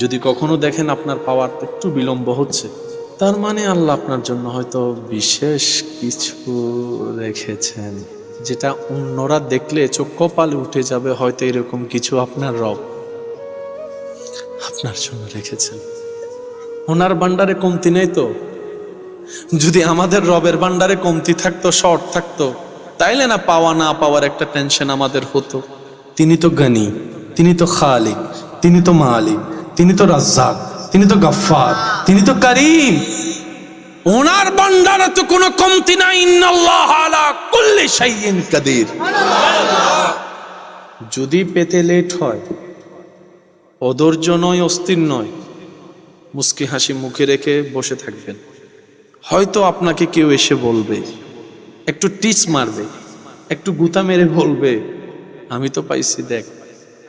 যদি কখনো দেখেন আপনার পাওয়ার একটু বিলম্ব হচ্ছে, তার মানে আল্লাহ আপনার জন্য হয়তো বিশেষ কিছু রেখেছেন, যেটা অন্যরা দেখলে চোখ কপালে উঠে যাবে। হয়তো এরকম কিছু আপনার রব আপনার জন্য রেখেছেন। ওনার ভান্ডারে কমতি নেই তো? যদি আমাদের রবের ভান্ডারে কমতি থাকতো, শর্ট থাকতো, তাইলে না পাওয়া না পাওয়ার একটা টেনশন আমাদের হতো। তিনি তো গনি, তিনি তো খালিক, তিনি তো মালিক, তিনি তো রাজ্জাক, তিনি তো গফফার, তিনি তো করিম। ওনার ভান্ডারে তো কোনো কমতি নাই। ইন্নাল্লাহ আলা কুল্লি শাইইন কাদির। যদি পেতে লেট হয়, অধৈর্য নয়, অস্থির নয়, মুস্কি হাসি মুখে রেখে বসে থাকবেন। হয়তো আপনাকে কেউ এসে বলবে, একটু টিচ মারবে, একটু গুতা মেরে বলবে, আমি তো পাইছি, দেখ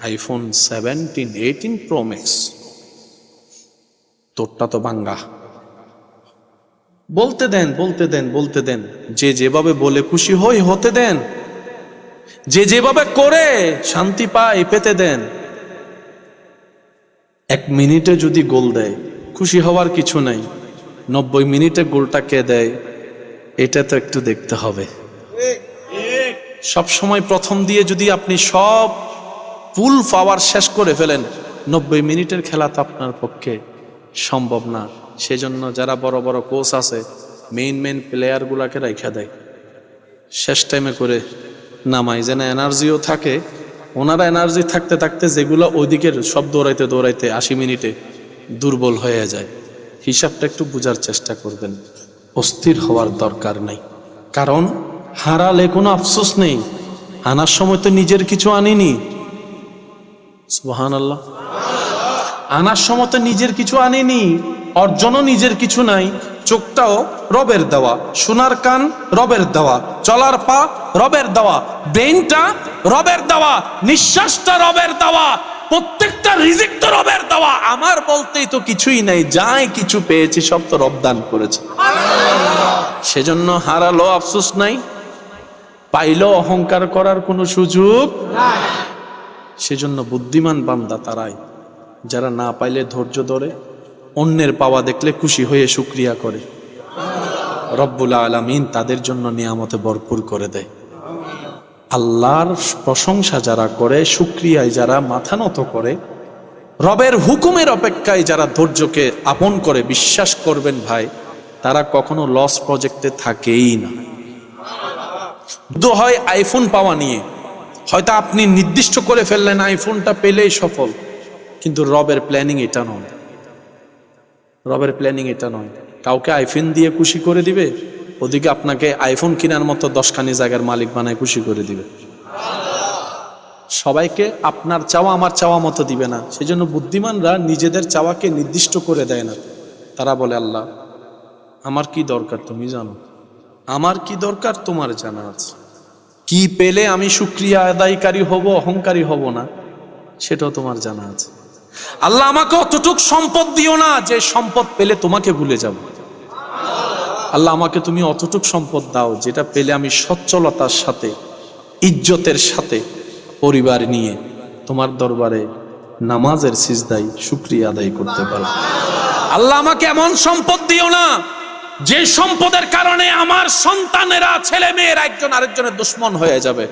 আইফোন 17, 18 প্রো ম্যাক্স, তোরটা তো ভাঙ্গা। বলতে দেন, বলতে দেন, বলতে দেন। যে যেভাবে বলে খুশি হই হতে দেন, যে যেভাবে করে শান্তি পায় পেতে দেন। 1 মিনিটে যদি গোল দেয়, খুশি হওয়ার কিছু নাই। 90 মিনিটে গোলটা কে দেয়, এটা তো একটু দেখতে হবে। সব সময় প্রথম দিয়ে যদি আপনি সব ফুল পাওয়ার শেষ করে ফেলেন, 90 মিনিটের খেলা তো আপনার পক্ষে সম্ভব না। সেজন্য যারা বড় বড় কোচ আছে, মেইন প্লেয়ার গুলাকে রাখা দেয়, শেষ টাইমে করে নামাই, যেন এনার্জিও থাকে। ওনারা এনার্জি থাকতে থাকতে যেগুলো ওইদিকের সব দৌড়াইতে দৌড়াইতে 80 মিনিটে দুর্বল হয়ে যায়। হিসাবটা একটু বোঝার চেষ্টা করবেন। অস্থির হওয়ার দরকার নাই, কারণ হারালে কোনো আফসোস নেই। আনার সময় তো নিজের কিছু আনিনি। সুবহানাল্লাহ। আনার সময় তো নিজের কিছু আনিনি, অর্জনও নিজের কিছু নাই। চোখটাও রবের দেওয়া, শোনার কান রবের দেওয়া, চলার পা রবের দেওয়া, ব্রেইনটা রবের দেওয়া, নিঃশ্বাসটা রবের দেওয়া, প্রত্যেকটা রিজিক তো রবের দেওয়া। আমার বলতেই তো কিছুই নাই, যাই কিছু পেয়েছি সব তো রব দান করেছে। সেজন্য হারালো আফসোস নাই, পাইলো অহংকার করার কোনো সুযোগ নাই। সেজন্য বুদ্ধিমান বান্দা তারাই যারা না পাইলে ধৈর্য ধরে, অন্যের পাওয়া দেখলে খুশি হয়ে শুকরিয়া করে। রব্বুল আলামিন তাদের জন্য নিয়ামতে ভরপুর করে দেয়। আল্লাহর প্রশংসা যারা করে, শুকরিয়ায় যারা মাথা নত করে, রবের হুকুমের অপেক্ষায় যারা ধৈর্যকে আপন করে, বিশ্বাস করবেন ভাই, তারা কখনো লস প্রজেক্টে থাকেই না। হয় আইফোন পাওয়া নিয়ে, হয়তো আপনি নির্দিষ্ট করে ফেললেন আইফোনটা পেলেই সফল, কিন্তু রবের প্ল্যানিং এটা নয়। রবের প্ল্যানিং এটা নয়। কাউকে আইফোন দিয়ে খুশি করে দিবে, ওদিকে আপনাকে আইফোন কেনার মতো 10খানি জায়গার মালিক বানায় খুশি করে দিবে। সবাইকে আপনার চাওয়া আমার চাওয়া মতো দিবে না। সেজন্য বুদ্ধিমানরা নিজেদের চাওয়াকে নির্দিষ্ট করে দেয় না। তারা বলে, আল্লাহ আমার কি দরকার তুমি জানো, আমার কি দরকার তোমার জানা আছে, কি পেলে আমি শুকরিয়া আদায়কারী হব, অহংকারী হব না, সেটাও তোমার জানা আছে। আল্লাহ আমাকে অতটুক সম্পদ দিও না যে সম্পদ পেলে তোমাকে ভুলে যাব। আল্লাহ আমাকে তুমি অতটুক সম্পদ দাও যেটা পেলে আমি সচ্ছলতার সাথে, ইজ্জতের সাথে পরিবার নিয়ে তোমার দরবারে নামাজের সিজদায় শুকরিয়া আদায় করতে পারবো। আল্লাহ আমাকে এমন সম্পদ দিও না যে সম্পদের কারণে আমার সন্তানেরা, ছেলে মেয়েরা একজন আরেকজনের দুশমন হয়ে যাবে।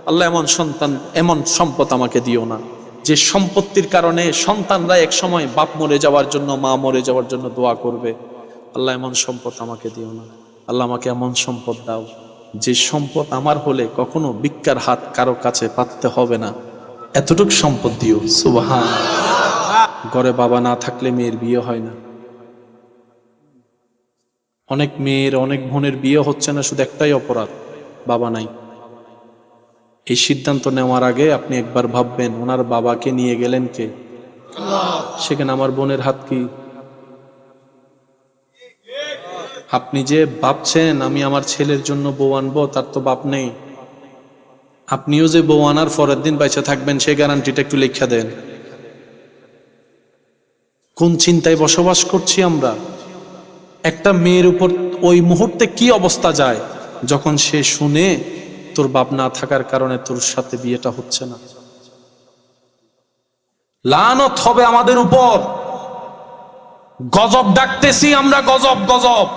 আল্লাহ এমন সন্তান, এমন সম্পদ আমাকে দিও না যে সম্পত্তির কারণে সন্তানরা এক সময় বাপ মরে যাওয়ার জন্য, মা মরে যাওয়ার জন্য দোয়া করবে। আল্লাহ এমন সম্পদ আমাকে দিও না। আল্লাহ আমাকে এমন সম্পদ দাও যে সম্পদ আমার হলে কখনো ভিক্ষার হাত কারো কাছে পাততে হবে না, এতটুক সম্পদ দিও। সুবহানাল্লাহ। ঘরে বাবা না থাকলে মেয়ের বিয়ে হয় না। অনেক মেয়ের, অনেক বোনের বিয়ে হচ্ছে না, শুধু একটাই অপরাধ, বাবা নাই। এই সিদ্ধান্ত নেওয়ার আগে আপনি একবার ভাববেন, ওনার বাবাকে নিয়ে গেলেন কে? সেখানে আমার বোনের হাত কি? আপনি যে ভাবছেন আমি আমার ছেলের জন্য বউ আনবো, তার তো বাপ নেই। আপনিও যে বউ আনার পরের দিন বাইচা থাকবেন, সেই গ্যারান্টিটা একটু লেখা দেন। কোন চিন্তায় বসবাস করছি আমরা? একটা মেয়ের উপর ওই মুহূর্তে কি অবস্থা যায় যখন সে শুনে তোর বাপ না থাকার কারণে তোর সাথে বিয়েটা হচ্ছে না। লানত হবে আমাদের উপর। গজব ডাকতেছি আমরা, গজব গজব।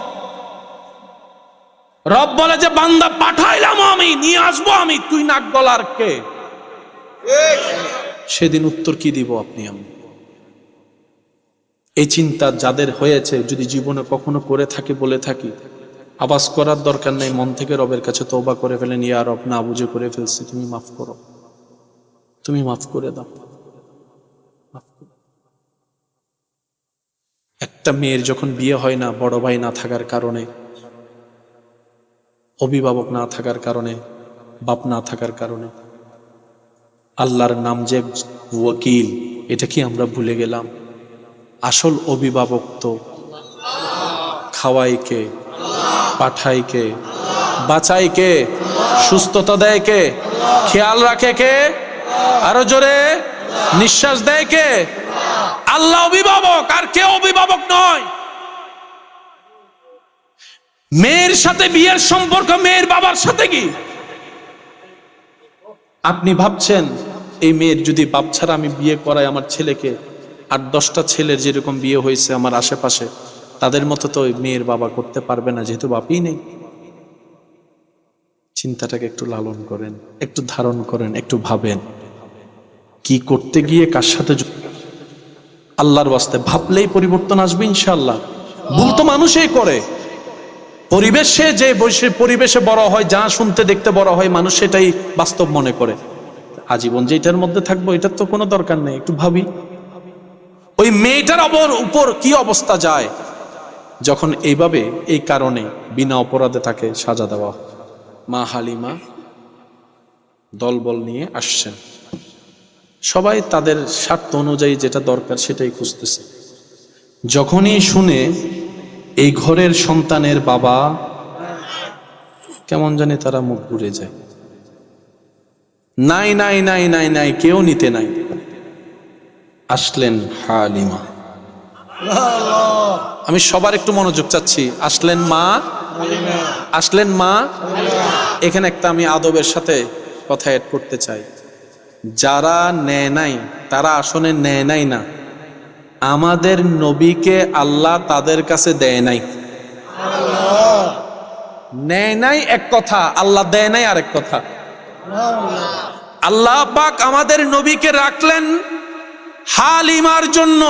রব বলে যে বান্দা পাঠাইলাম আমি, নিয়ে আসবো আমি, তুই নাক গলার কে? সেদিন উত্তর কি দিব আপনি আমি? এই চিন্তা যাদের হয়েছে, যদি জীবনে কখনো করে থাকি, বলে থাকি, আওয়াজ করার দরকার নেই, মন থেকে রবের কাছে তওবা করে ফেলেন, ইয়া রব না বুঝে করে ফেলছি, তুমি মাফ করো, তুমি মাফ করে দাও। একটা মেয়ের যখন বিয়ে হয় না, বড় ভাই না থাকার কারণে, অভিভাবক না থাকার কারণে, বাপ না থাকার কারণে, আল্লাহর নাম যে ওয়াকিল, এটা কি আমরা ভুলে গেলাম? আসল অভিভাবক তো খাওয়াই কে, পাঠাই কে, বাঁচাই কে, সুস্থতা দেয় কে, খেয়াল রাখে কে, আরো জোরে নিঃশ্বাস দেয় কে? আল্লাহ অভিভাবক, আর কেউ অভিভাবক নয়। মেয়ের সাথে বিয়ের সম্পর্ক মেয়ের বাবার সাথে কি? আপনি ভাবছেন এই মেয়ের যদি বাপ ছাড়া আমি বিয়ে করাই আমার ছেলেকে, আর 10টা ছেলের যেরকম বিয়ে হয়েছে আমার আশেপাশে, তাদের মতো তো মেয়ের বাবা করতে পারবে না, যেহেতু বাপই নেই। চিন্তাটাকে একটু লালন করেন, একটু ধারণ করেন, একটু ভাবেন কি করতে গিয়ে কার সাথে। আল্লাহর ওয়াস্তে ভাবলেই পরিবর্তন আসবে ইনশাআল্লাহ। ভুল তো মানুষই করে, পরিবেশে যে পরিবেশে বড় হয়, যা শুনতে দেখতে বড় হয়, মানুষ সেটাই বাস্তব মনে করে। আজীবন যেটার মধ্যে থাকবো এটার তো কোনো দরকার নেই। একটু ভাবি ওই মেয়েটার উপর কি অবস্থা যায় যখন এইভাবে এই কারণে বিনা অপরাধে তাকে সাজা দেওয়া। মা হালিমা দলবল নিয়ে আসছেন, সবাই তাদের স্বার্থ অনুযায়ী যেটা দরকার সেটাই খুঁজতেছে। যখনই শুনে এই ঘরের সন্তানের বাবা, কেমন জানি তারা মুখ ঘুরে যায়। নাই নাই নাই নাই নাই, কেউ নিতে নাই। আসলেন হালিমা। আমি সবার একটু মনোযোগ চাচ্ছি। আসলেন মা, আসলেন মা। এখানে একটা আমি আদবের সাথে কথা অ্যাড করতে চাই। যারা নেয় নাই তারা আসলে নেয় নাই না, আমাদের নবীকে আল্লাহ তাদের কাছে দেয় নাই। নেয় নাই এক কথা, আল্লাহ দেয় নাই আরেক কথা। আল্লাহ পাক আমাদের নবীকে রাখলেন হালিমার জন্য।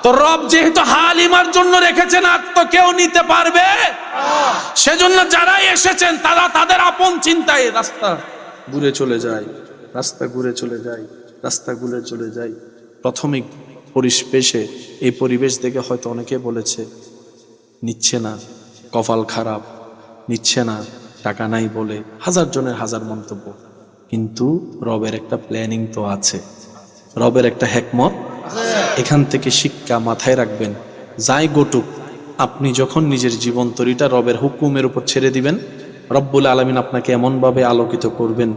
তো রব যেহেতু হালিমার জন্য রেখেছেন, আর তো কেউ নিতে পারবে, সেজন্য যারাই এসেছেন তারা তাদের আপন চিন্তায় রাস্তা ঘুরে চলে যায়, রাস্তা ঘুরে চলে যায়, রাস্তা ঘুরে চলে যায়। প্রাথমিক পরিবেশে এই পরিবেশ দেখে হয়তো অনেকে বলেছে নিচ্ছে না, কপাল খারাপ, নিচ্ছে না, টাকা নাই বলে, হাজার জনের হাজার মন্তব্য। কিন্তু রবের একটা প্ল্যানিং তো আছে, রবের একটা হিকমত। এখান থেকে শিক্ষা মাথায় রাখবেন, যাই গটুক, আপনি যখন নিজের জীবন তরিটা রবের হুকুমের উপর ছেড়ে দিবেন, রব্বুল আলামিন আপনাকে এমনভাবে আলোকিত করবেন,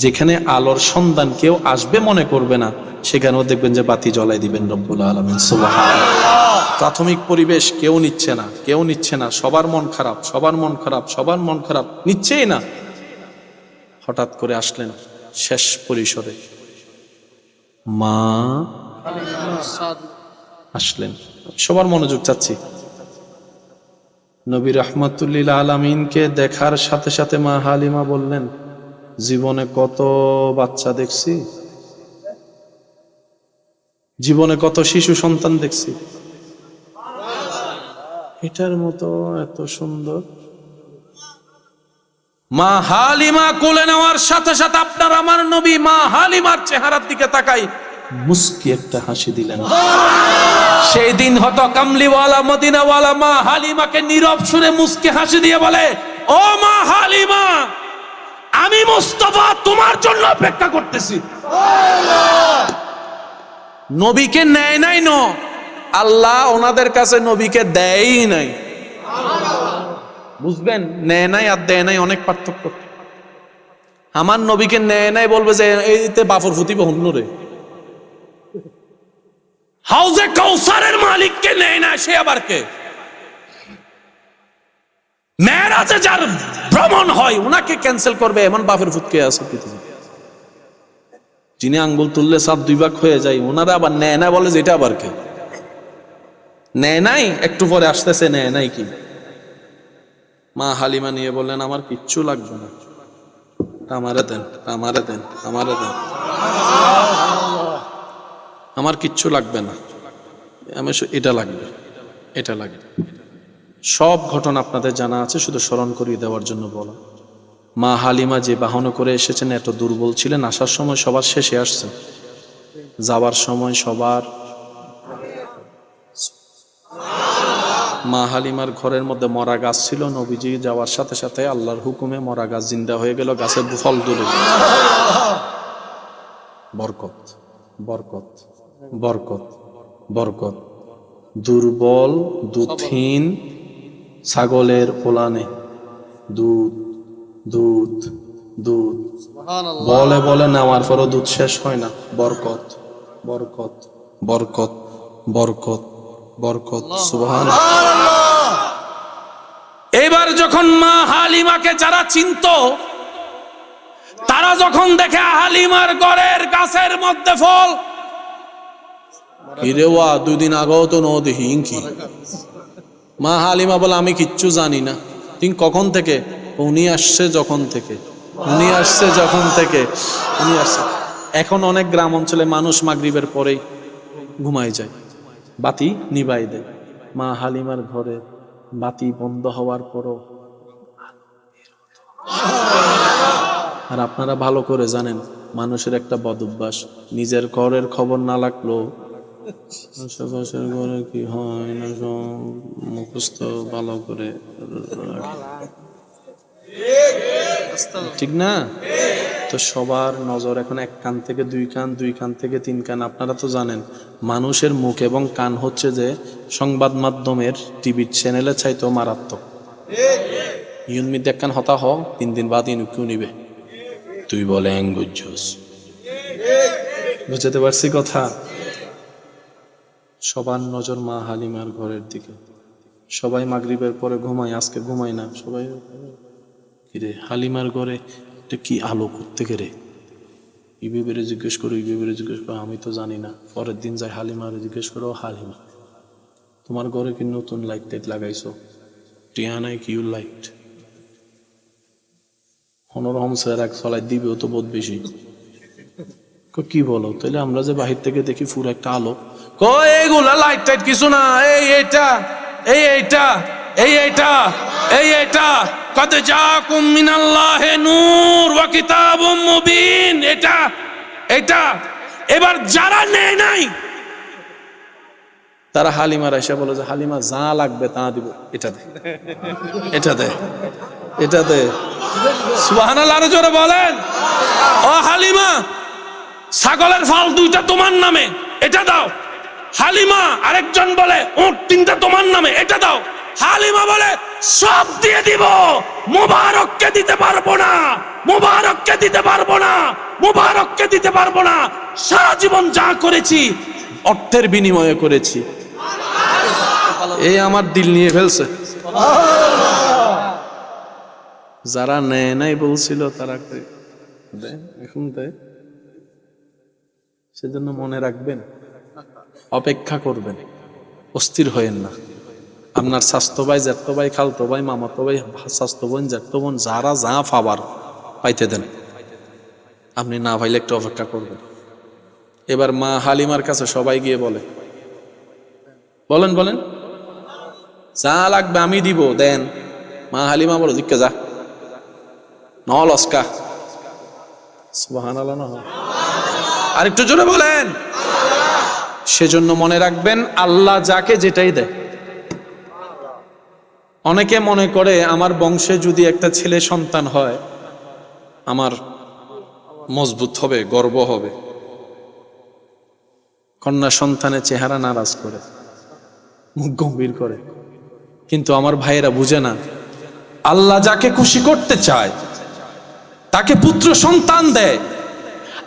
যেখানে আলোর সন্ধান কেউ আসবে মনে করবে না, সেখানেও দেখবেন যে বাতি জ্বলাই দিবেন রব্বুল আলামিন। সুবহানাল্লাহ। প্রাথমিক পরিবেশ কেউ নিচ্ছে না, কেউ নিচ্ছে না, সবার মন খারাপ, সবার মন খারাপ, সবার মন খারাপ, নিচ্ছেই না। হঠাৎ করে আসলেন শেষ পরিসরে মা আসলেন। সবার মনোযোগ চাচ্ছি। নবী রাহমাতুল্লিল আলামিনকে দেখার সাথে সাথে মা হালিমা বললেন, জীবনে কত বাচ্চা দেখছি, জীবনে কত শিশু সন্তান দেখছি, এটার মতো এত সুন্দর। মা হালিমা কোলে নেওয়ার সাথে সাথে আপনার আমার নবী মা হালিমার চেহারার দিকে তাকাই মুস্কি একটা হাসি দিলেন। সেই দিন হতো কামলিওয়ালা মদিনাওয়ালা মা হালিমাকে নীরব সুরে মুস্কি হাসি দিয়ে বলে, ও মা হালিমা, আমি মুস্তাফা তোমার জন্য অপেক্ষা করতেছি। নবীকে নেয় নাই, ন আল্লাহ ওনাদের কাছে নবীকে দেয়ই নাই। বুঝবেন, নেয় নাই আর দেয় নাই অনেক পার্থক্য। আমার নবীকে নেয় নাই বলবে যে এইতে বাফর ফুটিবে অন্যরে। হাউজে কাউসারের মালিককে নেয় না, সে আবার কে? মেরাজে যার ভ্রমণ হয় ওনাকে ক্যান্সেল করবে এমন বাফের ফুটকে আছে পৃথিবী। যিনি আঙ্গুল তুললে সাপ 2 ভাগ হয়ে যায়, ওনারা আবার নেয় না বলে, যেটা আবার কে নেয় নাই, একটু পরে আসতেছে নেয় নাই কি। মা হালিমা নিয়ে বললেন আমার কিচ্ছু লাগবে না, আমারে দেন, আমারে দেন, আমারে দেন, আমার কিচ্ছু লাগবে না, আমি এটা লাগবে, এটা লাগবে। সব ঘটনা আপনাদের জানা আছে, শুধু স্মরণ করিয়ে দেওয়ার জন্য বলা। মা হালিমা যে বাহনে করে এসেছেন এত দুর্বল ছিলেন, আসার সময় সবার শেষে আসছেন, যাওয়ার সময় সবার। মা হালিমার ঘরের মধ্যে মরা গাছ ছিল, নবীজি যাওয়ার সাথে সাথে আল্লাহর হুকুমে মরা গাছ জিন্দা হয়ে গেল, গাছের ফল ধরে। বরকত, বরকত, বরকত, বরকত। দুর্বল দুধহীন ছাগলের ওলানে দুধ, দুধ, দুধ, বলে বলে নেওয়ার পরও দুধ শেষ হয় না। বরকত, বরকত, বরকত, বরকত, বরকত। সুবহানাল্লাহ। এবার যখন মা হালিমাকে যারা চিনতো, তারা যখন দেখে হালিমার ঘরের গাছের মধ্যে ফল, হিরেওয়া 2 দিন আগেও তো নদী হিংকি। মা হালিমা বলে আমি কিচ্ছু জানি না। তুমি কখন থেকে? উনি আসছে যখন থেকে, উনি আসছে যখন থেকে, উনি আসছে। এখন অনেক গ্রাম অঞ্চলে মানুষ মাগরিবের পরেই ঘুমায় যায়, বাতি নিভাই দেয়। মা হালিমার ঘরে বাতি বন্ধ হওয়ার পরও, আর আপনারা ভালো করে জানেন মানুষের একটা বদ অভ্যাস, নিজের ঘরের খবর না লাগলো আশেপাশের ঘরে কি হয় না সব মুখস্থ ভালো করে, ঠিক না? তো সবার নজর এখন 1 কান থেকে 2 কান, 2 কান থেকে 3 কান। আপনারা তো জানেন মানুষের মুখ এবং কান হচ্ছে যে সংবাদ মাধ্যমের টিভির চ্যানেলে চাইতেও মারাত্মক। ইউনমি দেখান হতা হ 3 দিন বাদ ইনু কেউ নিবে, তুই বলে বুঝছস। বুঝতে পারছি কথা? সবার নজর মা হালিমার ঘরের দিকে। সবাই মাগরিবের পরে ঘুমায়, আজকে ঘুমায় না সবাই। কিরে হালিমার ঘরে এটা কি আলো করতে গেরে? ইবিবেরে জিজ্ঞেস করো, ইবিবেরে জিজ্ঞেস করো, আমি তো জানি না। পরের দিন যাই হালিমারে জিজ্ঞেস করো, হালিমা তোমার ঘরে কি নতুন লাইট টাইট লাগাইছো? টিয়া নাই কিউ লাইট? হনরহম স্যার এক চলাই দিবেও তো বহুত বেশি। কি বলো? তাহলে আমরা যে বাহির থেকে দেখি পুরো একটা আলো, এইগুলা লাইট টাইট কিছু না, এই এইটা, এই এইটা, এই এইটা, এই এইটা, কদ জাকুম মিনাল্লাহি নূর ওয়া কিতাবুম মুবিন, এটা এটা। এবার যারা নেয় নাই তারা হালিমার এসে বলে যে হালিমা যা লাগবে তা দিব, এটা দে, এটা দে, এটা দে। সুবহানাল্লাহ, আরো জোরে বলেন। ও হালিমা, ছাগলের ফাল 2টা তোমার নামে, এটা দাও। হালিমা আরেকজন বলে উট 3টা তোমার নামে, এটা দাও। হালিমা বলে সব দিয়ে দিব, মুবারককে দিতে পারবো না, মুবারককে দিতে পারবো না, মুবারককে দিতে পারবো না। সারা জীবন যা করেছি অর্থের বিনিময়ে করেছি। এই আমার দিল নিয়ে ফেলছে। যারা নেয় নাই বলছিল তারা এখন দেয়। সেজন্য মনে রাখবেন, অপেক্ষা করবেন, অস্থির হয়েন না। আপনার স্বাস্থ্য ভাই, জ্যাঠতো ভাই, খালতো ভাই, মামাতো ভাই, স্বাস্থ্য বোন, জ্যাঠতো বোন, যারা যা পাবার পাইতে দেন। আপনি না পাইলে একটু অপেক্ষা করবেন। এবার মা হালিমার কাছে সবাই গিয়ে বলে, বলেন বলেন যা লাগবে আমি দিব, দেন। মা হালিমা বলো দিকে যা নলস্কা। সুবহানাল্লাহ না? আরেকটু জোরে বলেন। সেজন্য মনে রাখবেন আল্লাহ যাকে যেটাই দেয়। অনেকে মনে করে আমার বংশে যদি একটা ছেলে সন্তান হয় আমার মজবুত হবে, গর্ব হবে। কন্যা সন্তানের চেহারা নারাজ করে, মুখ গম্ভীর করে। কিন্তু আমার ভাইয়েরা বুঝে না, আল্লাহ যাকে খুশি করতে চায় তাকে পুত্র সন্তান দেয়,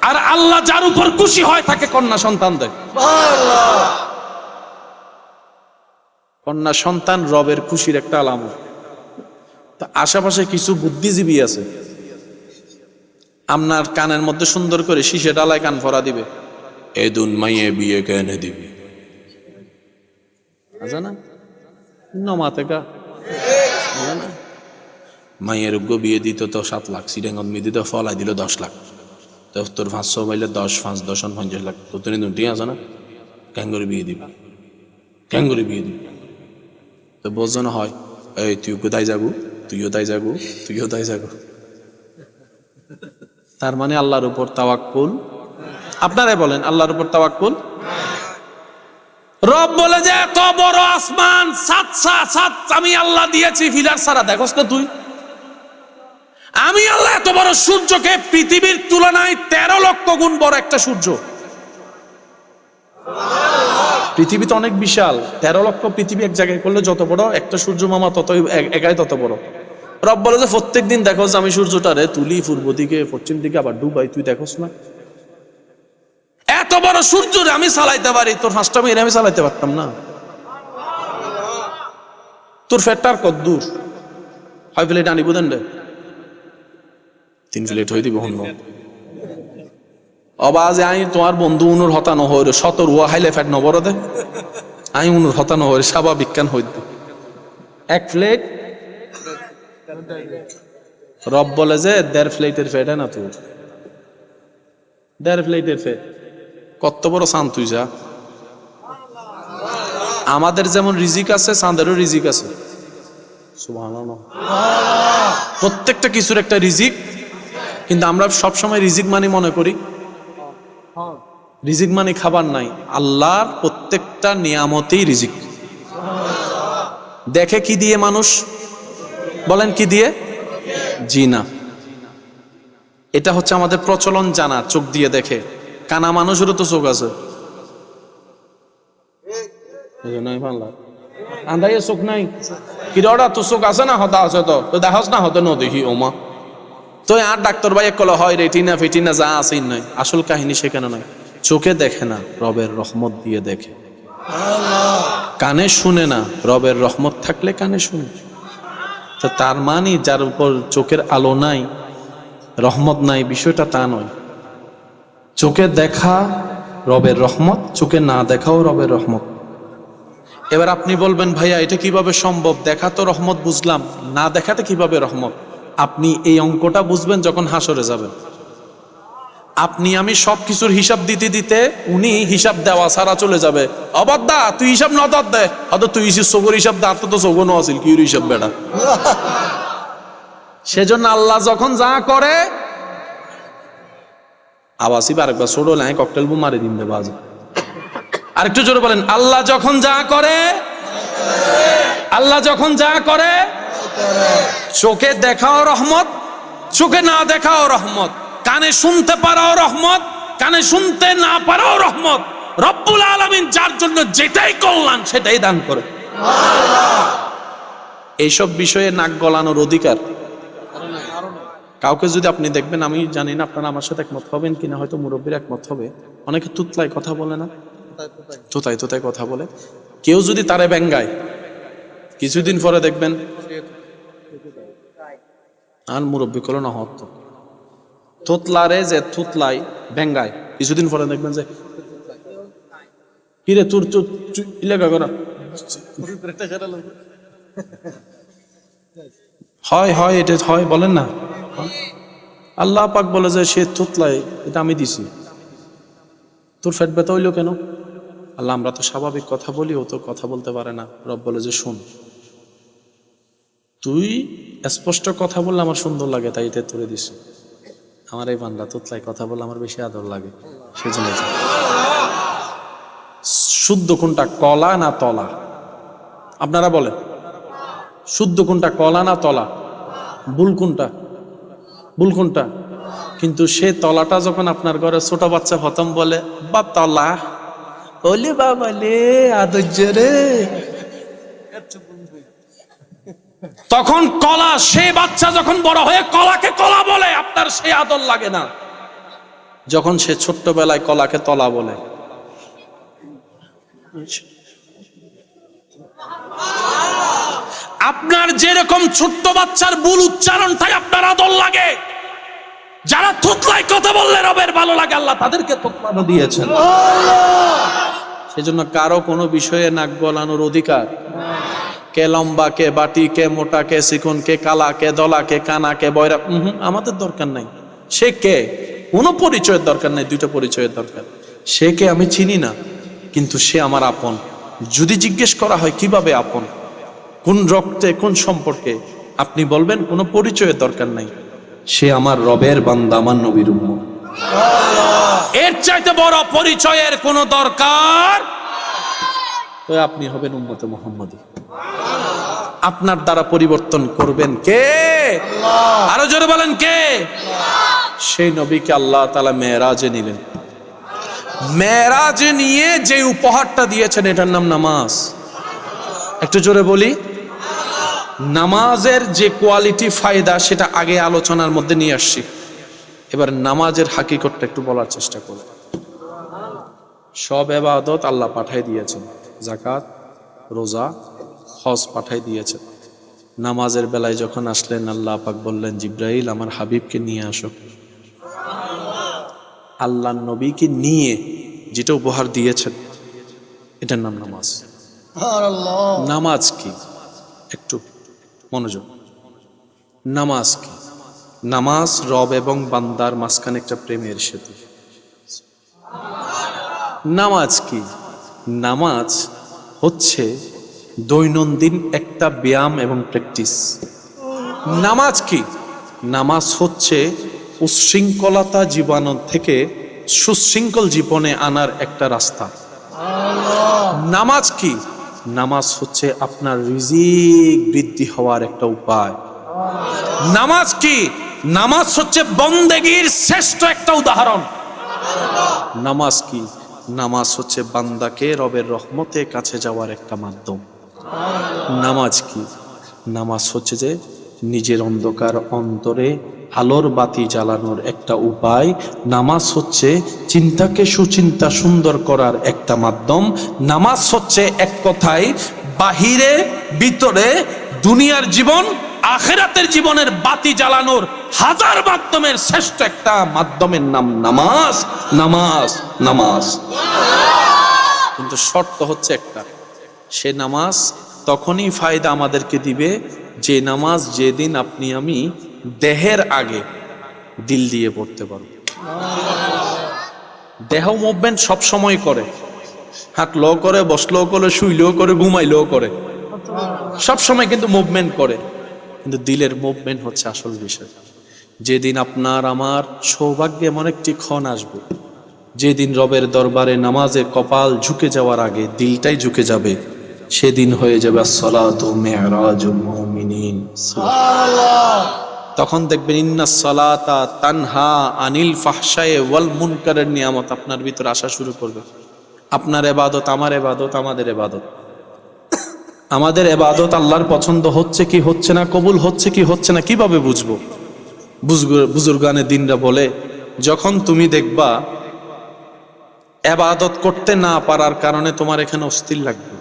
আর আল্লাহ যার উপর খুশি হয় তাকে কন্যা সন্তান দেয়। কন্যা সন্তান রবের খুশির একটা আলামত। তা আশেপাশে কিছু বুদ্ধিজীবী আছে, আপনার কানের মধ্যে সুন্দর করে শিশে ডালায় কান ভরা দিবে, এদুন মাইয়ে বিয়ে কেনে দিবি, জানা নমাতে কা মাইয়ের বিয়ে দিত তো 7 লাখ, সিডাঙ্গন মেয়ে দিত ফলাই দিল 10 লাখ, তো তোর 500 পাইলে 10 5 10 50 লাখ, তো তুমি দুটি আছে না, ক্যাঙ্গুরি বিয়ে দিবি, ক্যাঙ্গুরি বিয়ে দিবি। তো বোঝন হয়, এই তুই কোথায় যাবো, তুইও তাই যাবো, তুইও তাই যাবো। তার মানে আল্লাহর উপর তাওয়াক্কুল। আপনারাই বলেন আল্লাহর উপর তাওয়াক্কুল। রব বলে যে এত বড় আসমান, সাত আমি আল্লাহ দিয়েছি ফিলার ছাড়া, দেখোস না তুই, আমি আল্লাহ এত বড় সূর্যকে পৃথিবীর তুলনায় 13 লক্ষ গুণ বড় একটা সূর্য। পৃথিবী তো অনেক বিশাল, 13 লক্ষ পৃথিবী এক জায়গায় করলে যত বড় একটা সূর্য মামা ততই একাই তত বড়। রব বলে যে প্রত্যেক দিন দেখোস আমি সূর্যটারে তুলি পূর্ব দিকে পশ্চিম দিকে আবার ডুবাই, তুই দেখোস না? এত বড় সূর্যরে আমি চালাইতে পারি, তোর 5টা মেয়ের আমি চালাইতে পারতাম না? তোর ফেটটার কত দূর হয়, প্লেট আনি বুঝেন রে, 3 প্লেট হয়ে দিব হন অবাজে আই তোমার বন্ধু উনুর হতানো হয়ে 17 হাইলে ফ্যাট নবর দে, আই উনুর হতানো হয়ে স্বাভাবিক কেন হইত 1 প্লেট। রব বলে যে 1.5 প্লেটের ফেটে না তোর, 1.5 প্লেটের ফেট, কত বড় চাঁদ তুই যা। আমাদের যেমন রিজিক আছে, চাঁদেরও রিজিক আছে, সুবহানাল্লাহ। প্রত্যেকটা কিছুর একটা রিজিক, কিন্তু আমরা সবসময় রিজিক মানে মনে করি রিজিক মানে খাবার নাই। আল্লাহর প্রত্যেকটা নিয়ামতেই রিজিক। দেখে কি দিয়ে মানুষ, বলেন কি দিয়ে? জি না, এটা হচ্ছে আমাদের প্রচলন জানা, চোখ দিয়ে দেখে। কানা মানুষেরও তো চোখ আছে, আন্দাইয়ে চোখ নাই কি ওটা তো চোখ আছে না, হতা আছে তো দেখাস না, হতে ন দেখি ওমা তো আর ডাক্তার ভাই কল হয় রেটিনা ফেটিনা যা আছে নাই, আসল কাহিনী সেখানে নয়। চোখে দেখে না, রবের রহমত দিয়ে দেখে। কানে শুনে না, রবের রহমত থাকলে কানে শুনে। তো তার মানে যার উপর চোখের আলো নাই, রহমত নাই, বিষয়টা তা নয়। চোখে দেখা রবের রহমত, চোখে না দেখাও রবের রহমত। এবার আপনি বলবেন ভাইয়া এটা কিভাবে সম্ভব? দেখা তো রহমত বুঝলাম, না দেখাতে কিভাবে রহমত? আপনি এই অঙ্কটা বুঝবেন যখন হাসরে যাবেন। আপনি আমি সবকিছুর হিসাব দিতে দিতে উনি হিসাব দেওয়া ছাড়া চলে যাবে। অবাদ্দা তুই হিসাব ন দে, হয়তো তুই চোখের হিসাব দে, আর তো চোখ ন আছিল কি হিসাব বেড়া। সেজন্য আল্লাহ যখন যা করে, আবাসি আরেকবার ছোট লাই ককটেল বু মারি দিন দেবা। আরেকটু জোরে বলেন, আল্লাহ যখন যা করে, আল্লাহ যখন যা করে, চোখে দেখাও রহমত, চোখে না দেখাও রহমত, কানে শুনতে পারাও রহমত, কানে শুনতে না পারাও রহমত। রব্বুল আলামিন যার জন্য যেটাই কল্যাণ সেটাই দান করে। এইসব বিষয়ে নাক গলানোর অধিকার কাউকে যদি আপনি দেখবেন, আমি জানি না আপনারা আমার সাথে একমত হবেন কিনা, হয়তো মুরব্বীর একমত হবে, অনেকে তুতলায় কথা বলে না, তোতায় তোতায় কথা বলে। কেউ যদি তারে ব্যঙ্গায়, কিছুদিন পরে দেখবেন আর মুরব্বী কলো না হতো তোতলারে যে তুতলাই ব্যঙ্গায়, কিছুদিন পরে দেখবেন যে কিরে তোর ইলাকা করা হয় হয় এটা হয়, বলেন না। আল্লাহ পাক বলে যে সে তুতলাই, এটা আমি দিছি, তোর ফেট ব্যথা হইলো কেন? আল্লাহ আমরা তো স্বাভাবিক কথা বলি, ও তো কথা বলতে পারে না। রব বলে যে শোন, তুই স্পষ্ট কথা বললে আমার সুন্দর লাগে, তাই এটা তুলে দিছি। আমার এই বান্দা তুতলাই কথা বললে আমার বেশি আদর লাগে, সেজন্য। শুদ্ধ কোনটা, কলা না তলা? আপনারা বলেন শুদ্ধ কোনটা, কলা না তলা? ভুল কোনটা? ভুল কোনটা? কিন্তু সে তলাটা যখন আপনার ঘরে ছোট বাচ্চা প্রথম বলে বা তলা, বলে বাবালে আদর্য রে, তখন কলা, সে বাচ্চা যখন বড় হয়ে কলাকে কলা বলে, আপনার সে আদর লাগে না। যখন সে ছোট্টবেলায় কলাকে তলা বলে, আপনার যেরকম ছোট্ট বাচ্চার ভুল উচ্চারণ তাই আপনার আদর লাগে, যারা থুতলাই কথা বললে রবের ভালো লাগে, আল্লাহ তাদেরকে তোকলানো দিয়েছেন। সেজন্য কারো কোনো বিষয়ে নাক গলানোর অধিকার, কে লম্বা, কে বাটি, কে মোটা, কে চিকন, কে কালা, কে দলা, কে কানা, কে বয়রা, আমাদের দরকার নাই। সে কে, কোনো পরিচয়ের দরকার নাই, দুইটা পরিচয়ের দরকার। সে কে আমি চিনি না, কিন্তু সে আমার আপন। যদি জিজ্ঞেস করা হয় কিভাবে আপন, কোন রক্তে, কোন সম্পর্কে, আপনি বলবেন কোনো পরিচয়ের দরকার নাই, সে আমার রবের বান্দা, আমার নবীর উম্মত। এর চাইতে বড় পরিচয়ের কোনো দরকার, তো আপনি হবেন উম্মতে মুহাম্মদী। আপনার দ্বারা পরিবর্তন করবেন কে? আরো জোরে বলেন কে? সেই নবীকে আল্লাহ তাআলা মেরাজে নিলেন। মেরাজে নিয়ে যে উপহারটা দিয়েছেন, এটার নাম নামাজ। একটু জোরে বলি, নামাজের যে কোয়ালিটি, ফায়দা, সেটা আগে আলোচনার মধ্যে নিয়ে আসছি। এবার নামাজের হাকিকতটা একটু বলার চেষ্টা করব। সব ইবাদত আল্লাহ পাঠাই দিয়েছেন, যাকাত, রোজা, হজ পাঠাই দিয়েছেন। নামাজের বেলায় যখন আসলেন, আল্লাহ পাক বললেন, জিব্রাইল আমার হাবিবকে নিয়ে আসো। আল্লাহ নবীকে নিয়ে যেটা উপহার দিয়েছেন, এটার নাম নামাজ। নামাজ কি? একটু মনোযোগ। নামাজ কি? নামাজ রব এবং বান্দার মাঝখানে একটা প্রেমের সেতু। নামাজ কি? নামাজ হচ্ছে দৈনন্দিন একটা ব্যায়াম এবং প্র্যাকটিস। নামাজ কি? নামাজ হচ্ছে উচ্ছৃঙ্খলতা জীবন থেকে সুশৃঙ্খল জীবনে আনার একটা রাস্তা। নামাজ কি? নামাজ হচ্ছে আপনার রিজিক বৃদ্ধি হওয়ার একটা উপায়। নামাজ কি? নামাজ হচ্ছে বন্দেগীর শ্রেষ্ঠ একটা উদাহরণ। নামাজ কি? নামাজ হচ্ছে বান্দাকে রবের রহমতের কাছে যাওয়ার একটা মাধ্যম। নামাজ কি? নামাজ হচ্ছে যে নিজের অন্ধকার অন্তরে আলোর বাতি জ্বালানোর একটা উপায়। নামাজ হচ্ছে চিন্তাকে সুচিন্তা সুন্দর করার একটা মাধ্যম। নামাজ হচ্ছে এক কথায় বাহিরে ভিতরে দুনিয়ার জীবন, আখিরাতের জীবনের বাতি জ্বালানোর হাজার মাধ্যমের শ্রেষ্ঠ একটা মাধ্যমের নাম নামাজ। নামাজ, নামাজ। কিন্তু শর্ত হচ্ছে একটা, সে নামাজ তখনই ফায়দা আমাদেরকে দিবে যে নামাজ যেদিন আপনি আমি দেহের আগে দিল দিয়ে পড়তে পারবো। দেহ মুভমেন্ট সব সময় করে, হাঁটলেও করে, বসলেও করে, শুইলেও করে, ঘুমাইলেও করে, সব সময় কিন্তু মুভমেন্ট করে। কিন্তু দিলের মুভমেন্ট হচ্ছে আসল বিষয়। যেদিন আপনার আমার সৌভাগ্যে এমন একটি ক্ষণ আসবে, যেদিন রবের দরবারে নামাজে কপাল ঝুঁকে যাওয়ার আগে দিলটাই ঝুঁকে যাবে, সেদিন হয়ে যাবে আসসালাতু মিরাজুল মুমিনিন। সুবহানাল্লাহ। তখন দেখবেন ইন্নাস সালাতা তানহা আনিল ফাহশায়ে ওয়াল মুনকারের নিয়ামত আপনার ভিতর আসা শুরু করবে। আপনার ইবাদত, আমার ইবাদত, আমাদের ইবাদত, আমাদের ইবাদত আল্লাহর পছন্দ হচ্ছে কি হচ্ছে না, কবুল হচ্ছে কি হচ্ছে না, কিভাবে বুঝবো? বুজুর্গানে দিনরা বলে, যখন তুমি দেখবা ইবাদত করতে না পারার কারণে তোমার এখানে অস্থির লাগবে,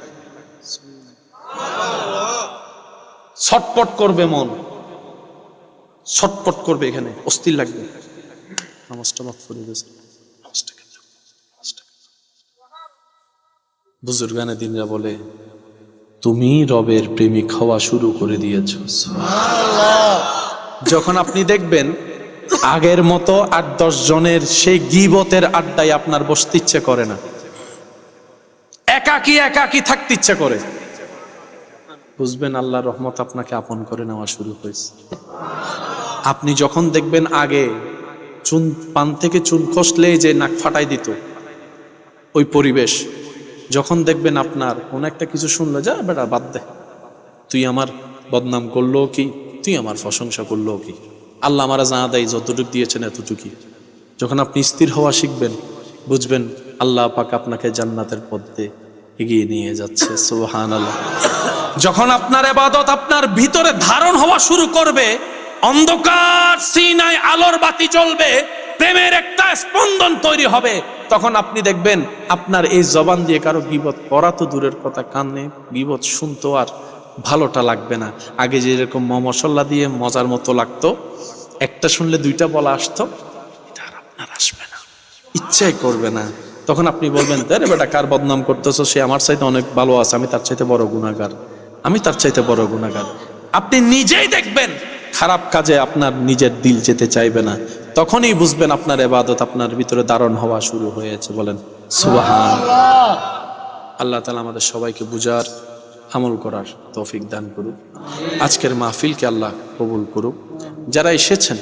ছটপট করবে মন, ছটপট করবে, এখানে অস্থির লাগবে, নামাজটা মাফ করে দিয়েছে, বুজুর্গানে দিনরা বলে তুমি রবের প্রেমিক হওয়া শুরু করে দিয়েছ। যখন আপনি দেখবেন আগের মতো ৮-১০ জনের সেই গীবতের আড্ডায় আপনার বসতে ইচ্ছে করে না, একাকী একাকী থাকতে ইচ্ছে করে, বুঝবেন আল্লাহর রহমত আপনাকে আপন করে নেওয়া শুরু হয়েছে। আপনি যখন দেখবেন আগে চুন পান থেকে চুন খসলেই যে নাক ফাটাই দিত ওই পরিবেশ, যখন দেখবেন আপনার কোন একটা কিছু শুনলে, যা বেটা বাদ দে, তুই আমার বদনাম করলো কি, তুই আমার প্রশংসা করলো কি, আল্লাহ আমারা যা দেয় যতটুকু দিয়েছেন এতটুকুই, যখন আপনি স্থির হওয়া শিখবেন, বুঝবেন আল্লাহ পাক আপনাকে জান্নাতের পথে এগিয়ে নিয়ে যাচ্ছে। সুবহানাল্লাহ। যখন আপনার ইবাদত আপনার ভিতরে ধারণ হওয়া শুরু করবে, অন্ধকার সিনায় আলোর বাতি জ্বলবে, প্রেমের একটা স্পন্দন তৈরি হবে, তখন আপনি দেখবেন আপনার এই জবান দিয়ে কারো গীবত করা তো দূরের কথা, কানে গীবত শুনতো আর ভালোটা লাগবে না। আগে যেরকম মশলা দিয়ে মজার মতো লাগতো, একটা শুনলে দুইটা বলা আসতো, এটা আর আপনার আসবে না, ইচ্ছাই করবে না। তখন আপনি বলবেন, আরে বেটা কার বদনাম করতেছো, সে আমার চাইতে অনেক ভালো আছে, আমি তার চাইতে বড় গুনাহগার, আমি তার চাইতে বড় গুনাহগার। আপনি নিজেই দেখবেন খারাপ কাজে আপনার নিজের দিল যেতে চাইবে না, তখনই বুঝবেন আপনার ইবাদত আপনার ভিতরে ধারণ হওয়া শুরু হয়েছে। বলেন সুবহানাল্লাহ। আল্লাহ তাআলা আমাদের সবাইকে বুঝার, আমল করার তৌফিক দান করুক। আজকের মাহফিলকে আল্লাহ কবুল করুক। যারা এসেছেন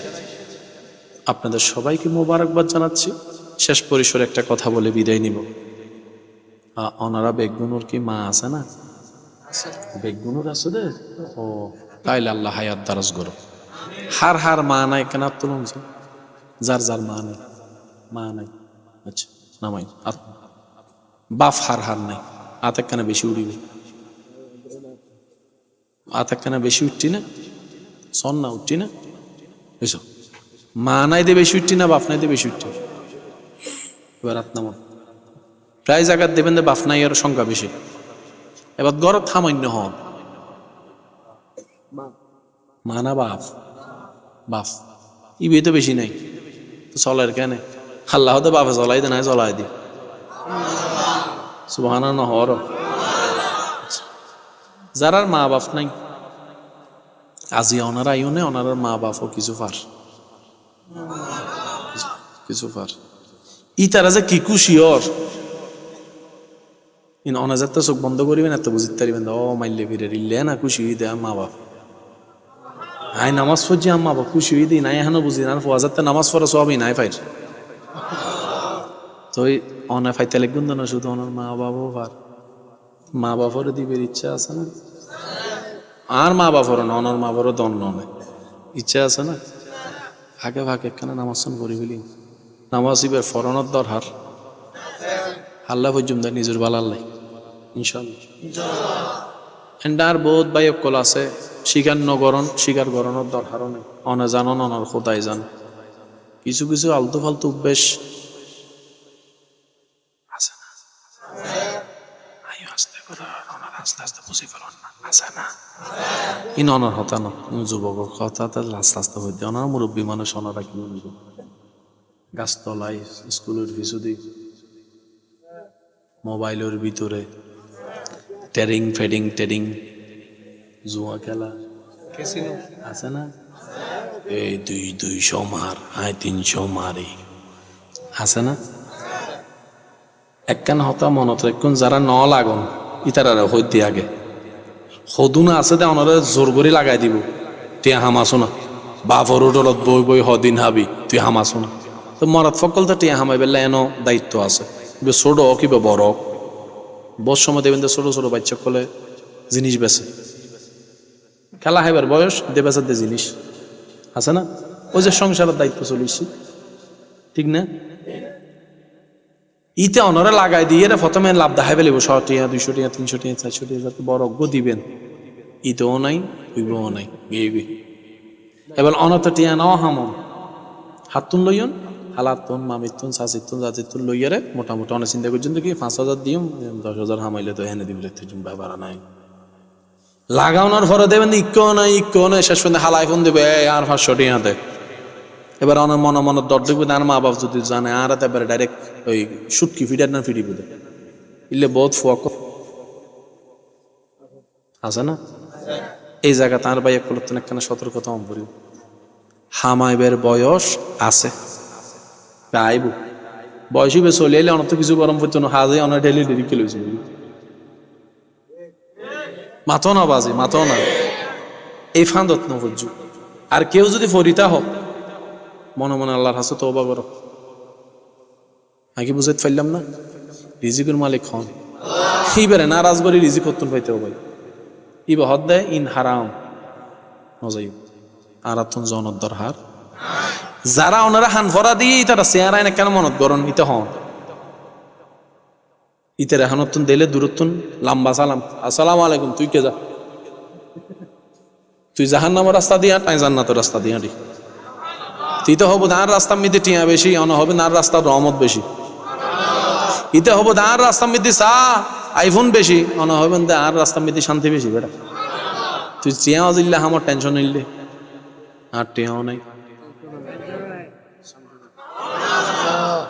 আপনাদের সবাইকে মোবারকবাদ জানাচ্ছি। শেষ পরিসরে একটা কথা বলে বিদায় নিব। ওনারা বেগুনুর কি মা আছে না? বেগুনুর আছে দে। ও তাইলে আল্লাহ হায়াত দারাজ করো। হার মা নাই কেন তুলুন, যার যার মা নাই, মা নাই, আচ্ছা নামাই বাপ হার নাই, আতেক কেন বেশি উড়িবে, আতেক কেন বেশি উঠছি না, সন না উঠছি না, বুঝছো? মা নাই দিয়ে বেশি উঠছি না, বাপ নাই দিয়ে বেশি উঠছি। এবার আপনার প্রায় জায়গায় দেবেন যে বাপ নাই এর সংখ্যা বেশি। এবার গড় সামান্য হন, মা না বাপ, বাপ ইবে তো বেশি নাই, তো চলের কেন আল্লাহ তো বাপে চলাই দে, নাই চলাই দি সুবহানাল্লাহ হর। যারার মা বাপ নাই আজি ওনারা আইনে, ওনার মা বাপও কিছু পার, কিছু পার। ই তারা যে কি খুশি ওর ইন অনাজার তো চোখ বন্ধ করিবেন, এত বুঝতে পারিবেন ও মাইলে ফিরে রিলে না খুশি হয়ে দেয় মা বাপ। আই নামাজ পড়ছি মা বাপ খুশি হয়ে দিই নাই, এখনো বুঝি না ফোয়াজাতে নামাজ পড়া সবই নাই ফাইর। তো অনা ফাইতে লিখুন না, শুধু ওনার মা বাবাও পার, মা বাপরে দিবের ইচ্ছা আছে না? আর মা বাপর না, ওনার মা বাবারও দণ্ড নেই, ইচ্ছা আছে না? ভাগে ভাগে কেন নামাজ করি বলি, নামাজ ইবের ফরনের দরহার আল্লাহ পর্যন্ত নিজের বালাল্লাই ইনশাল্লাহ। এন্ডার বহুত বাই অকল আছে স্বীকার নগরণ, স্বীকার গরণের দরকারও নেই। অনে জানন অনার খোদাই জান। কিছু কিছু আলতু ফালতু অভ্যেস আছে না, আস্তে করে আস্তে আস্তে বুঝি ফেলন না, আছে না? ইন অনার হতা না, যুবক কথা আস্তে আস্তে হইতে অনার মুরব্বী মানুষ অনারা কি গাছতলায় স্কুলের পিছুদি মোবাইলের ভিতরে টেরিং ফেডিং টেরিং জুয়া খেলা আছে না? এই 200 মার, আয় 300 মারে, আছে না? একখান হতা মনত রাখুন, যারা ন লাগুন ইতারা হইতে আগে সদু না আছে দে অনারে জোর করে লাগাই দিব, তুই হামাছো না বাপর উঠলত বই বই হদিন হাবি, তুই হামাছো না। তো মরাত ফকল তো টিয়া হামাই বেলা এনো দায়িত্ব আছে, ছোট কিবা বড় বস সময় দেবেন ছোট ছোট বাচ্চা কলে জিনিস বেছে খেলা হাইবার বয়স দেবেচার দে জিনিস আছে না? ওই যে সংসারের দায়িত্ব চলিছি, ঠিক না? ইতে অনরে লাগাই দিয়ে প্রথমে লাভ দেখাই পেলিব 100 টিয়া 200 টিয়া 300 টিয়া 400 টিয়া, যাতে বড় অজ্ঞ দিবেন ইতেও নাই হইবও নাই গেবি। এবার অনত টিয়া নাও হামন হাতুন লইয়ন হালাতুন মামিতুন সাসিতুন জাতিতুন লইয়ারে মোটামুটি অনেক চিন্তা করছেন কি 5,000 দিম 10,000 হামাইলে তো এনে দিবলে তুই ব্যাপার নাই। লাগানোর পরে দেবেন ইক্কো নাই শেষ পর্যন্ত হালাই ফোন দেবে আর 500 টিয়া দে। এবার অনেক মনে দর দেখবে আর মা বাপ যদি জানে আর এবারে ডাইরেক্ট ওই সুটকি ফিডার না ফিডিব দে ইলে বহুত ফুয়াক আছে না? এই জায়গা তার ভাই একটু একখানে সতর্কতা অম্বরি হামাইবের বয়স আছে আইব বয়সী বে চলে এলে অনেক কিছু গরম পড়তো না, হাজে অনেক ডেলি ডেলি খেলেছিল মাথো না বাজে মাথো না এই ফান্দত ন বুঝু। আর কেউ যদি ফরিতা হোক মনে মনে আল্লাহর হাসে তওবা করো, আগে বুঝাইতে পারলাম না? রিজিকের মালিক হন, এইবারে নারাজ করে রিজিক করতেন পাইতে হবে। ইবা হদ দেয় ইন হারাম নজাই আর আতুন জনদ্দর হার যারা ওনারা হানফরা দিয়ে তারা চেহারায় না কেন মনত গরণ ইতে হন ইতের হানতুন দিলে দূরতুন লম্বা সালাম আসসালামু আলাইকুম, তুই কে যা, তুই জাহান্নামের রাস্তা দিয়া তাই জান্নাতের রাস্তা দিয়া দি তুই তো হবো দাঁড় রাস্তা মিদি টিয়া বেশি অন হবে নার রাস্তার রহমত বেশি, ইতে হবো দাঁড় রাস্তা মিদি চা আইফোন বেশি অন হবেন আর রাস্তা মিদি শান্তি বেশি। বেটা তুই চেয়াও জিল্লে আমার টেনশন নিলে আর টিয়াও নাই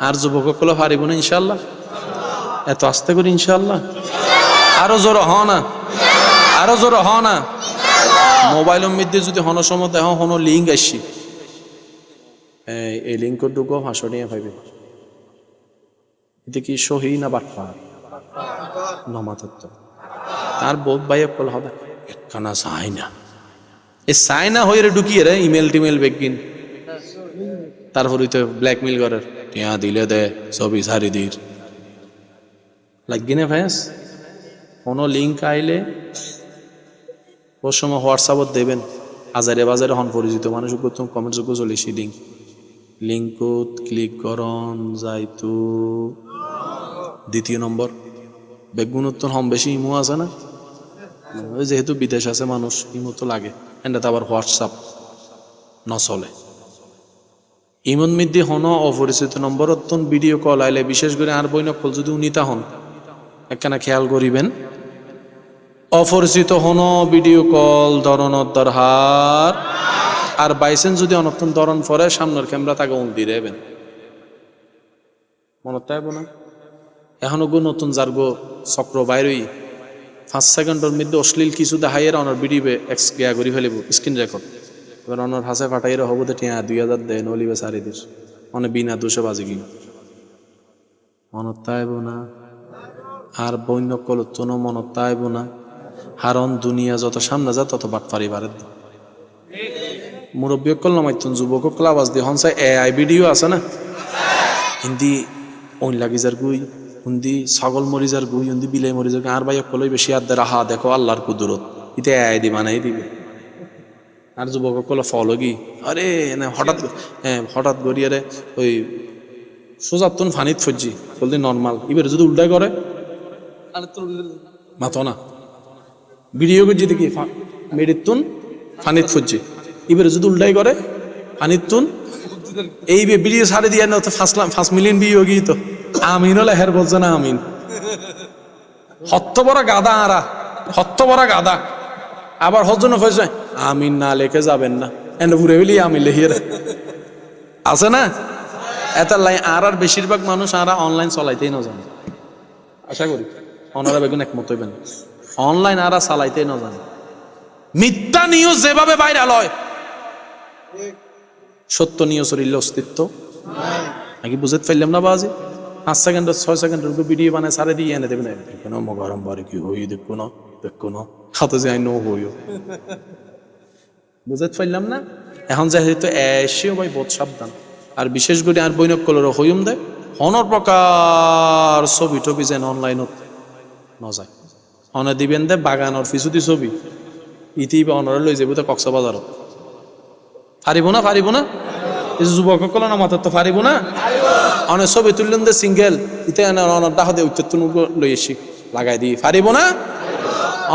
আর যুবকগুলো পারিব না ইনশাল্লাহ? এত আস্তে করে ইনশাল্লাহ? আরো জোর হ না, আরো জোর হ না। মোবাইলের মধ্যে যদি হন সময় দেখো হন লিঙ্ক আসছি, এই লিঙ্ক ঢুকো 500 টাকা পাইবে। এটা কি সহি না বাটপা? নমাতত্ব তার বোধ ভাই কল হবে একখানা চাই না, এ চাই না হয়ে ঢুকিয়ে রে ইমেল টিমেল বেগিন, তারপর তো ব্ল্যাকমেল করার টিয়া দিলে দে ছবি সারি দির লাগি না ভাইস। কোনো লিঙ্ক আইলে ওর সময় হোয়াটসঅ্যাপত দেবেন, হাজারে বাজারে হন পরিচিত মানুষ কমেন্ট যোগ্য চলেছি লিঙ্কত ক্লিক করন যাইতো। দ্বিতীয় নম্বর বেগুনোত্তর হম বেশি ইমো আছে না, ওই যেহেতু বিদেশ আছে মানুষ ইমো তো লাগে, এটা তো আবার হোয়াটসঅ্যাপ নচলে। ইমন মধ্যে হন অপরিচিত নম্বর ভিডিও কল আইলে, বিশেষ করে আর বই নকল যদি উনিতা হন একখানা খেয়াল করিবেন, অপরিচিত হন ভিডিও কল ধরনের দরহার। আর বাইসেন যদি অনক্ষণ ধরন পরে সামনের ক্যামেরা তাকে উল্টি দেবেন, মনে তাইব না? এখনো গো নতুন যার গো চক্র বাইরই 5 সেকেন্ডের মধ্যে অশ্লীল কিছু দেখাইয়ের অনার ভিডিও এক্সক্রিয়া করে ফেলিব স্ক্রিন রেকর্ড। এবার অনার হাসে ফাটাইয়ের হবো তো টিয়া 2000 দেয় নলিবে 4 দিস অনেক বিনা দোষে বাজে গিয়ে মনত তাইব না। আর বন্য কলত্তন মনত তাইব না। হারণ দুনিয়া যত সামনে যা তত বাট পারি বারের মুরব্বী কল মাইতুন যুবক কল আওয়াজ দিয়ে হনসাই এআই ভিডিও আছে না, হিন্দি ওই লাগি যার গুই, হিন্দি ছাগল মরি যার গুই, হিন্দি বিলাই মরি যার, আর ভাই কলই বেশি আর রাহা দেখো আল্লাহর কুদরত, ইতে এআই দি বানাই দিবে। আর যুবক কল ফলো কি আরে হঠাৎ গড়িয়ে রে ওই সোজাতুন ফানিত ফজি বলতে নর্মাল, এবার যদি উল্টাই করে মাতো না ভিডিও করছি দেখি মেরিতুন ফানিত ফজি, এবার যদি উল্টাই করে ফানিতুন এই ভিডিও ছাড়ে দিয়ে না তো 5 মিলিয়ন ভিউ গিয়ে তো আমিন হলে হের বলছে না আমিন। হত্য বড় গাদা আরা, হত্য বড় গাদা। আবার হজন হয়েছে আমিন না লেখে যাবেন না, এনে ঘুরে ফেলি আমি লেখিয়ে আছে না এত লাই। আর বেশিরভাগ মানুষ আরা অনলাইন চলাইতেই না জানে, আশা করি ওনারা বেগুন একমত হইবেন, অনলাইন আরা চালাইতেই না জানে। মিথ্যা নিউজ যেভাবে ভাইরাল হয়, সত্য নিউজের অস্তিত্ব নাকি বুঝতে পারলাম না বাজি। 5 সেকেন্ড 6 সেকেন্ডের ভিডিও বানায় সারে দিয়ে এনে দেবেন, দেখো না মগরম বাড়ি কি হই দেখো না হাতে যাই নো হইও, বুঝতে পারলাম না। এখন যেহেতু এসেও ভাই বহুত সাবধান, আর বিশেষ করে আর বৈনক কলর হইম দেয় অনর প্রকার ছবি টবি যেন অনলাইনত ন যায়, অনে দিবেন দে বাগানর ফিসুতি ছবি ইতি অনরে লই যাবো তো কক্সবাজারত পারিব না এই যুবক কল না মাত্র তো পারিব না। অনেক ছবি তুললেন দে সিঙ্গেল ইতে অনার দাহ দে উত্তর লই এসি লাগাই দিই পারিব না।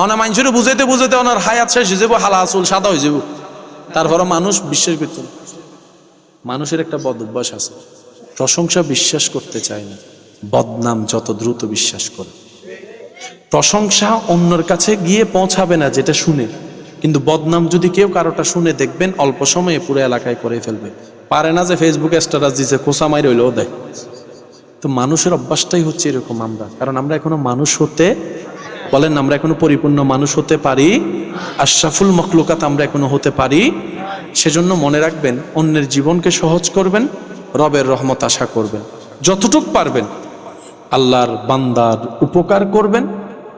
অনেক মানুষের বুঝাইতে অনার হায়াত শেষ হয়ে যাবো, হালা চুল সাদা হয়ে যাবো, তারপরে মানুষ বিশ্বাস করত না। মানুষের একটা বদ অভ্যাস আছে, প্রশংসা বিশ্বাস করতে চায় না, বদনাম যত দ্রুত বিশ্বাস করে। প্রশংসা অন্যের কাছে গিয়ে পৌঁছাবে না যেটা শুনে, কিন্তু বদনাম যদি কেউ কারোটা শুনে দেখবেন অল্প সময়ে পুরো এলাকায় করে ফেলবে। পারে না যে ফেসবুকে স্ট্যাটাস দিছে কোসা মাই রইলেও দেয়। তো মানুষের অভ্যাসটাই হচ্ছে এরকম আমরা, কারণ আমরা এখনো মানুষ হতে বলেন, আমরা এখনো পরিপূর্ণ মানুষ হতে পারি, আশরাফুল মখলুকাত আমরা এখনো হতে পারি। সেজন্য মনে রাখবেন অন্যের জীবনকে সহজ করবেন, রবের রহমত আশা করবেন, যতটুক পারবেন আল্লাহর বান্দার উপকার করবেন,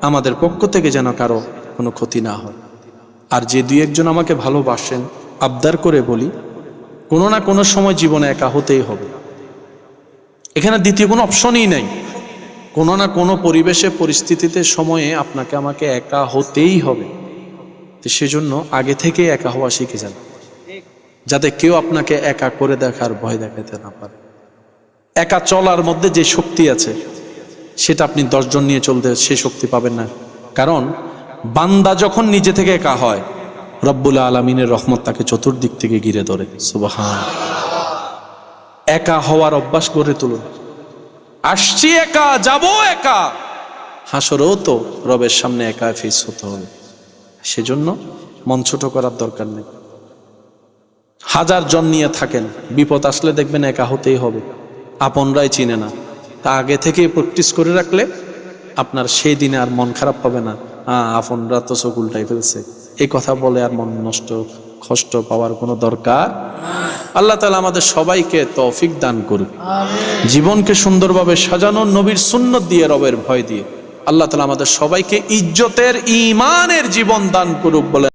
আমাদের পক্ষ থেকে যেন কারো কোনো ক্ষতি না হয়। আর যে 2-1 আমাকে ভালোবাসেন, আবদার করে বলি, কোনো না কোনো সময় জীবনে একা হতেই হবে, এখানে দ্বিতীয় কোনো অপশনই নাই। কোনো না কোনো পরিবেশে পরিস্থিতিতে সময়ে আপনাকে আমাকে একা হতেই হবে। তো সেজন্য আগে থেকে একা হওয়া শিখে যান, যাতে কেউ আপনাকে একা করে দেখার ভয় দেখাতে না পারে। একা চলার মধ্যে যে শক্তি আছে সেটা আপনি 10 জন নিয়ে চলতে সে শক্তি পাবেন না, কারণ বান্দা যখন নিজে থেকে একা হয় রব্বুল আলামিনের রহমত তাকে চতুর্দিক থেকে ঘিরে ধরে। সুবহান। একা হওয়ার অভ্যাস গড়ে তুলুন। আসছি একা, যাবো একা, হাসরেও তো রবের সামনে একা ফেস হতে হবে। সেজন্য মন ছোট করার দরকার নেই। 1000 জন নিয়ে থাকেন, বিপদ আসলে দেখবেন একা হতেই হবে। আপনরাই চিনে না। তা আগে থেকে প্র্যাকটিস করে রাখলে আপনার সেই দিনে আর মন খারাপ হবে না, আপনরা তো চোখ উল্টাই ফেলছে, এই কথা বলে আর মন নষ্ট কষ্ট পাওয়ার কোনো দরকার। আল্লাহ তাআলা আমাদের সবাইকে তৌফিক দান করুক, জীবনকে সুন্দরভাবে সাজানো, নবীর সুন্নত দিয়ে, রবের ভয় দিয়ে। আল্লাহ তাআলা আমাদের সবাইকে ইজ্জতের ঈমানের জীবন দান করুক বলে